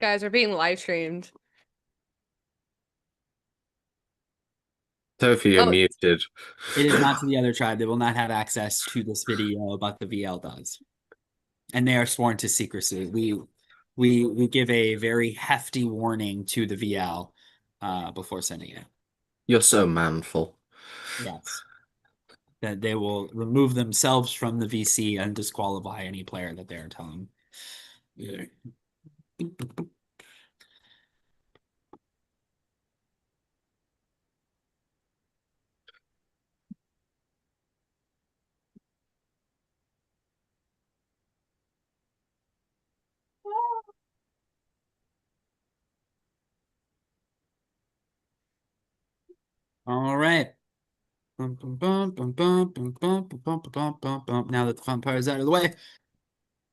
Guys, we're being live streamed. Sophie, you're Oh, muted. It is not to the other tribe. They will not have access to this video, but the VL does. And they are sworn to secrecy. We give a very hefty warning to the VL before sending it. You're so manful. Yes. That they will remove themselves from the VC and disqualify any player that they're telling. Yeah. All right. Now that the fun part is out of the way,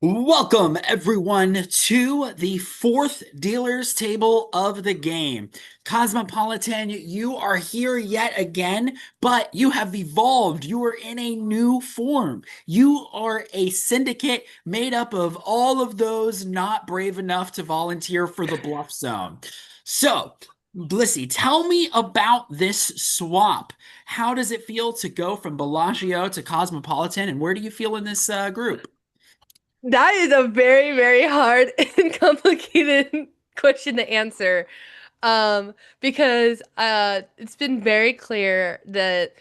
welcome everyone to the fourth dealer's table of the game. Cosmopolitan, you are here yet again, but you have evolved. You are in a new form. You are a syndicate made up of all of those not brave enough to volunteer for the Bluff Zone. So, Blissey, tell me about this swap. How does it feel to go from Bellagio to Cosmopolitan, and where do you feel in this group? that is a very, very hard and complicated question to answer. Because it's been very clear that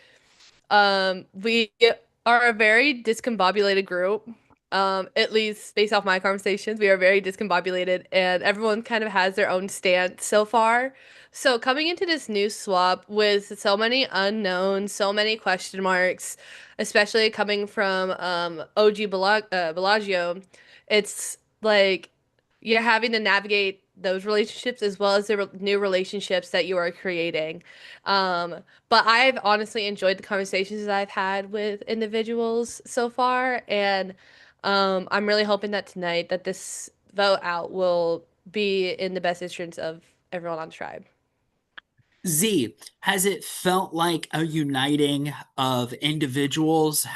we are a very discombobulated group. At least based off my conversations, we are very discombobulated, and everyone kind of has their own stance so far. So coming into this new swap with so many unknowns, so many question marks, especially coming from OG Bellagio, it's like you're having to navigate those relationships as well as the new relationships that you are creating. But I've honestly enjoyed the conversations that I've had with individuals so far, and I'm really hoping that tonight that this vote out will be in the best interest of everyone on the tribe. Z, has it felt like a uniting of individuals,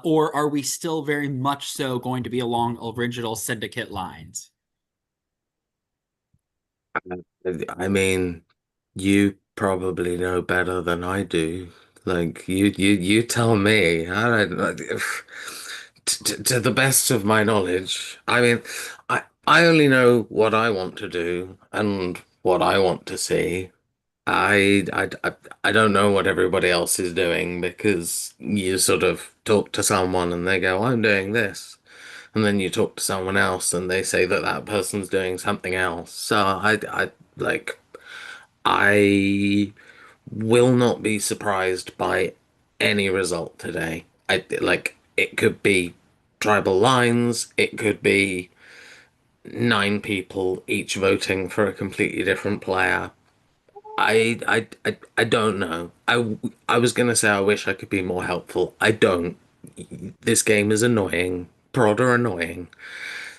or are we still very much so going to be along original syndicate lines? I mean, you probably know better than I do. Like you tell me. I don't like, to the best of my knowledge. I mean, I only know what I want to do and what I want to see. I don't know what everybody else is doing because you sort of talk to someone and they go, I'm doing this. And then you talk to someone else and they say that that person's doing something else. So like, I will not be surprised by any result today. It could be tribal lines, it could be 9 people each voting for a completely different player. I don't know. I was gonna say I wish I could be more helpful. I don't. This game is annoying. Prod are annoying.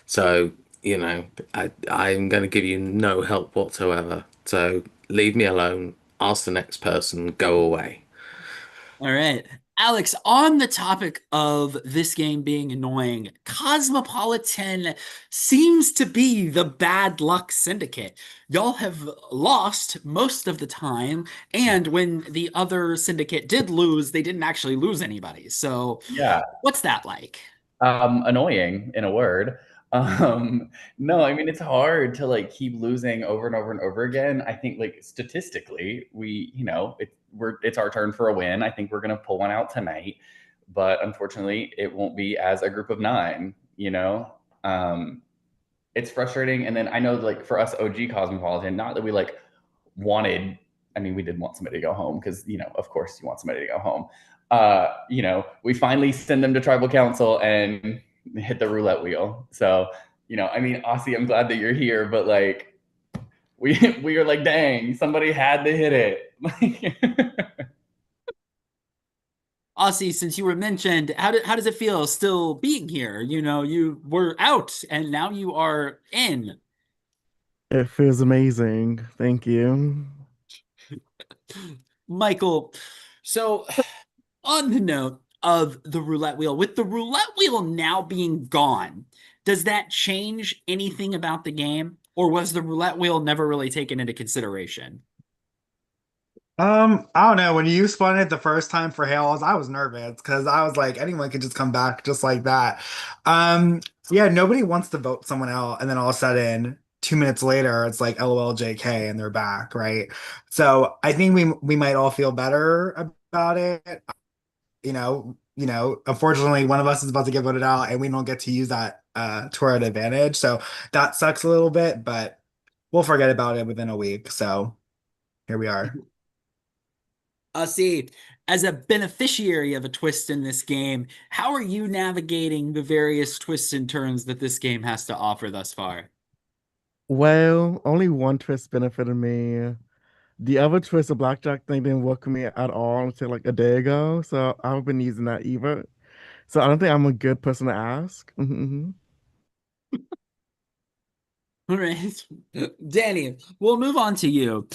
So, I'm gonna give you no help whatsoever. So leave me alone. Ask the next person. Go away. All right. Alex, on the topic of this game being annoying, Cosmopolitan seems to be the bad luck syndicate. Y'all have lost most of the time, and when the other syndicate did lose, they didn't actually lose anybody. So, Yeah, what's that like? annoying in a word. No, I mean it's hard to like keep losing over and over and over again. I think like statistically, it's our turn for a win. I think we're gonna pull one out tonight, but unfortunately, it won't be as a group of 9. It's frustrating. And then I know like for us OG Cosmopolitan, not that we like wanted. I mean, we did want somebody to go home because of course, you want somebody to go home. We finally send them to tribal council and hit the roulette wheel. So, I mean, Aussie, I'm glad that you're here, but like, we we are like, dang, somebody had to hit it. Aussie, since you were mentioned, how does it feel still being here? You were out and now you are in. It feels amazing. Thank you. Michael, so on the note of the roulette wheel, with the roulette wheel now being gone, does that change anything about the game? or was the roulette wheel never really taken into consideration? I don't know. When you spun it the first time for Hales, I was nervous because I was like, anyone could just come back just like that. Um, yeah, nobody wants to vote someone out, and then all of a sudden, 2 minutes later, it's like LOL JK and they're back, right? So I think we might all feel better about it. Unfortunately, one of us is about to get voted out, and we don't get to use that to our advantage. So that sucks a little bit, but we'll forget about it within a week. So here we are. See, as a beneficiary of a twist in this game, how are you navigating the various twists and turns that this game has to offer thus far? Well, only one twist benefited me. The other twist, the blackjack thing, didn't work for me at all until like a day ago. So I haven't been using that either. So I don't think I'm a good person to ask. All right. Danny, we'll move on to you.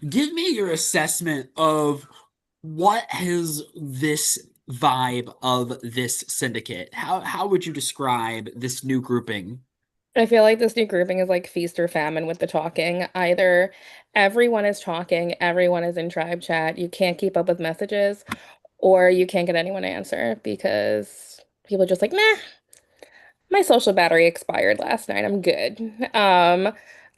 Give me your assessment of what is this vibe of this syndicate? How would you describe this new grouping? I feel like this new grouping is like feast or famine with the talking. Either everyone is talking, everyone is in tribe chat, you can't keep up with messages, or you can't get anyone to answer because people are just like, nah, my social battery expired last night. I'm good.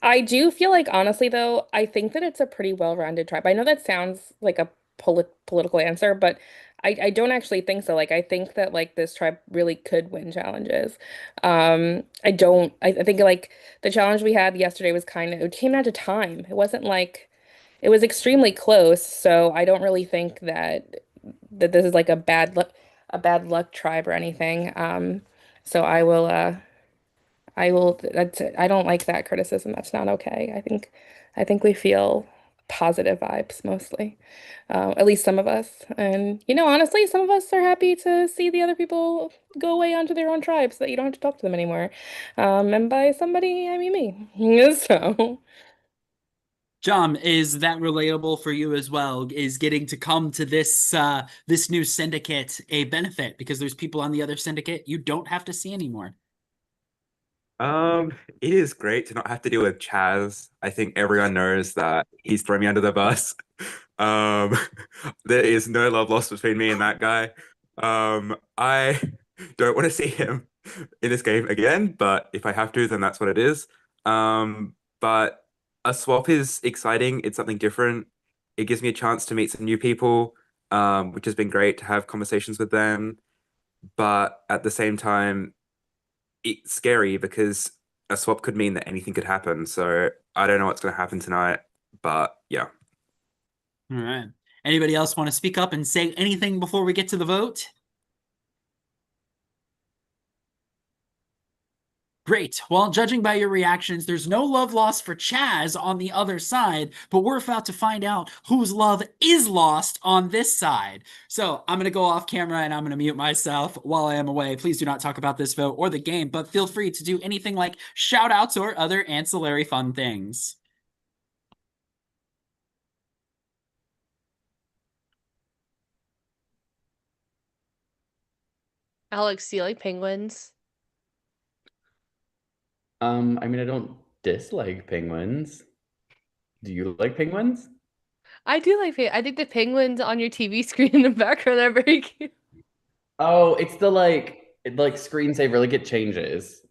I do feel like, honestly, though, I think that it's a pretty well-rounded tribe. I know that sounds like a political answer, but I don't actually think so. Like, I think that like this tribe really could win challenges. I don't. I think like the challenge we had yesterday was kind of it came down to time. It wasn't like it was extremely close. So I don't really think that this is like a bad luck tribe or anything. So I don't like that criticism. That's not okay. I think we feel positive vibes mostly. At least some of us. And honestly, some of us are happy to see the other people go away onto their own tribes so that you don't have to talk to them anymore. And by somebody, I mean me. So John, is that relatable for you as well? Is getting to come to this new syndicate a benefit because there's people on the other syndicate you don't have to see anymore? It is great to not have to deal with Chaz. I think everyone knows that he's throwing me under the bus. Um, there is no love lost between me and that guy. I don't want to see him in this game again, but if I have to, then that's what it is. But a swap is exciting. It's something different. It gives me a chance to meet some new people, which has been great to have conversations with them. But at the same time, it's scary because a swap could mean that anything could happen. So I don't know what's going to happen tonight, but yeah. All right. Anybody else want to speak up and say anything before we get to the vote? Great. Well, judging by your reactions, there's no love lost for Chaz on the other side, but we're about to find out whose love is lost on this side. So I'm going to go off camera and I'm going to mute myself while I am away. Please do not talk about this vote or the game, but feel free to do anything like shout outs or other ancillary fun things. Alex, do you like penguins? I mean, I don't dislike penguins. Do you like penguins? I do like I think the penguins on your TV screen in the background are very cute. Oh, it's the like screensaver, like it changes.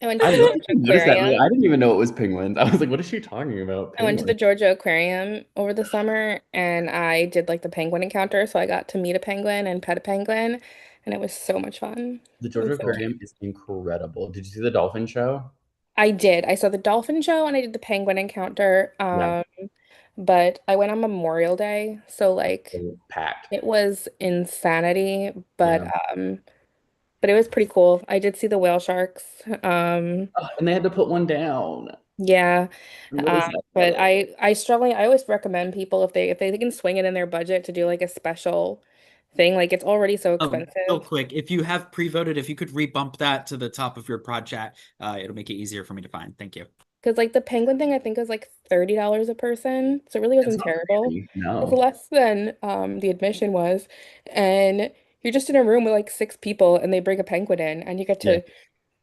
I went to I the love Georgia that you noticed that. Aquarium. I didn't even know it was penguins. I was like, what is she talking about? I went to the Penguins. Georgia Aquarium over the summer and I did like the penguin encounter. So I got to meet a penguin and pet a penguin, and it was so much fun. The It Georgia was so much Aquarium is incredible. Did you see the dolphin show? I did. I saw the dolphin show and I did the penguin encounter. Yeah, But I went on Memorial Day, so like so packed. it was insanity, Yeah. but it was pretty cool. I did see the whale sharks. Oh, and they had to put one down. Yeah. I'm really sad But about it. I always recommend people if they can swing it in their budget to do like a special thing. Like it's already so Oh, real expensive. quick, if you have pre-voted, if you could rebump that to the top of your prod chat, it'll make it easier for me to find. Thank you. Because like the penguin thing I think was like $30 a person. So it really It's wasn't not terrible. free. It's No. less than the admission was. And you're just in a room with like six people and they bring a penguin in and you get Yeah. to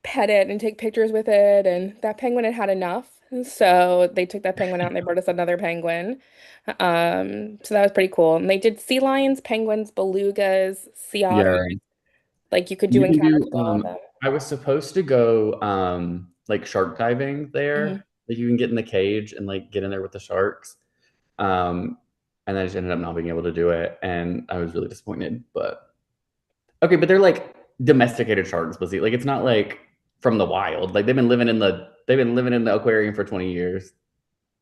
pet it and take pictures with it, and that penguin had had enough. So they took that penguin out and they brought us another penguin. So that was pretty cool. And they did sea lions, penguins, belugas, sea Yeah. otters. Like you could do You can encounters do, with all of them. I was supposed to go like shark diving there. Mhm. Like you can get in the cage and like get in there with the sharks. And I just ended up not being able to do it, and I was really disappointed. But okay, but they're like domesticated sharks, Lizzie. Like it's not like from the wild. Like they've been living in the aquarium for 20 years.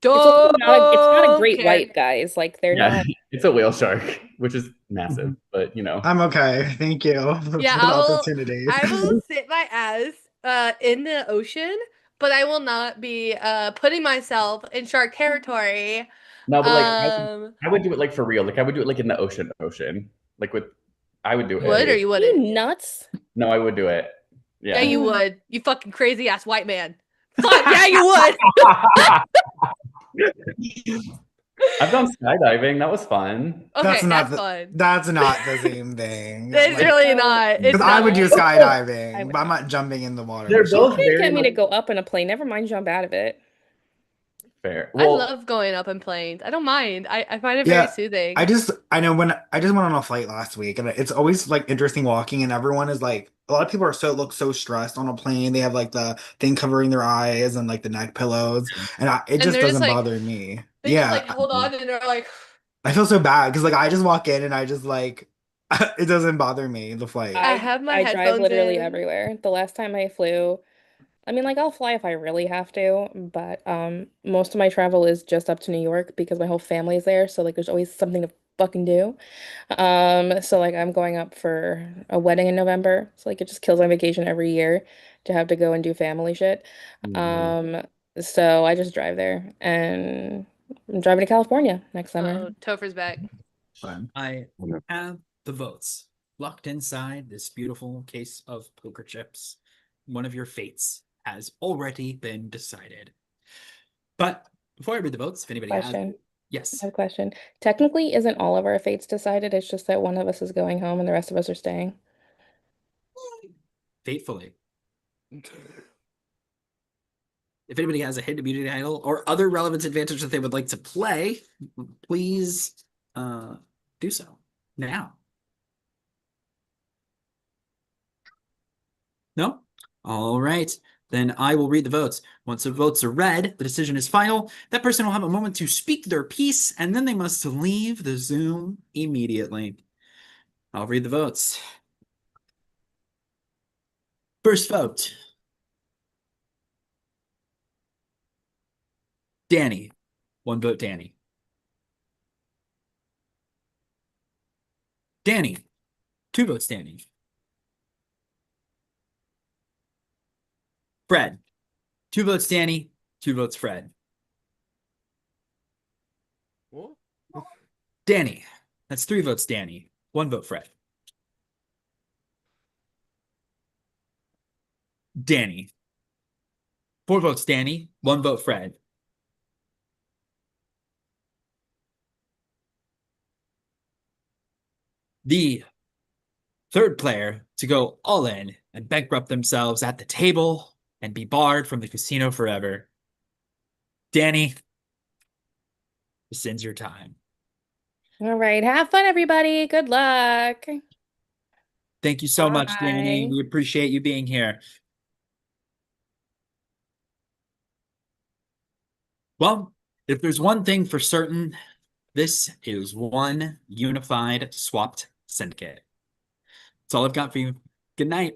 It's not a great Okay. white, guys. Like they're Yeah, not. it's a whale shark, which is massive, but you know. I'm okay. Thank you for Yeah, the opportunity. I will sit my ass in the ocean, but I will not be putting myself in shark territory. No, but like I would do it like for real. Like I would do it like in the ocean. Like I would do You it. would or you wouldn't? You nuts? No, I would do it. Yeah, Yeah. you would. You fucking crazy ass white man. Fuck yeah, you would. I've gone skydiving. That was fun. Okay, That's not that's fun. That's not the same thing. It's really not. It's Because I would do not. skydiving, I would but I'm not jumping in the water. They're for both sure. You can't very get me to much go up in a plane. Never mind jump out of it. fair. I love going up in planes. I don't mind. I find it very soothing. I just went on a flight last week, and it's always like interesting walking, and everyone is like, a lot of people look so stressed on a plane. They have like the thing covering their eyes and like the neck pillows, and it just they're doesn't like- bother me. They Yeah, just like hold on and they're like, I feel so bad because like I just walk in and I just like it doesn't bother me the flight. I have my I drive headphones literally in. everywhere. The last time I flew, I mean, like I'll fly if I really have to, but most of my travel is just up to New York because my whole family's there, so like there's always something to fucking do. So like I'm going up for a wedding in November, so like it just kills my vacation every year to have to go and do family shit. So I just drive there, and I'm driving to California next summer. Oh, Topher's back. Fun. I have the votes locked inside this beautiful case of poker chips. One of your fates has already been decided. But before I read the votes, if anybody has, Question. yes, I have a question. Technically, isn't all of our fates decided? It's just that one of us is going home and the rest of us are staying. fatefully. If anybody has a hidden immunity idol or other relevance advantage that they would like to play, please do so now. No? All right. Then I will read the votes. Once the votes are read, the decision is final. That person will have a moment to speak their piece, and then they must leave the Zoom immediately. I'll read the votes. First vote. Danny. 1 vote, Danny. Danny. 2 votes, Danny. Fred. 2 votes, Danny. 2 votes, Fred. Danny. That's 3 votes, Danny. 1 vote, Fred. Danny. 4 votes, Danny. 1 vote, Fred. The third player to go all in and bankrupt themselves at the table and be barred from the casino forever. Danny, this ends your time. All right. Have fun, everybody. Good luck. Thank you so much, Danny. Bye. We appreciate you being here. Well, if there's one thing for certain, this is one unified swapped syndicate. That's all I've got for you. Good night.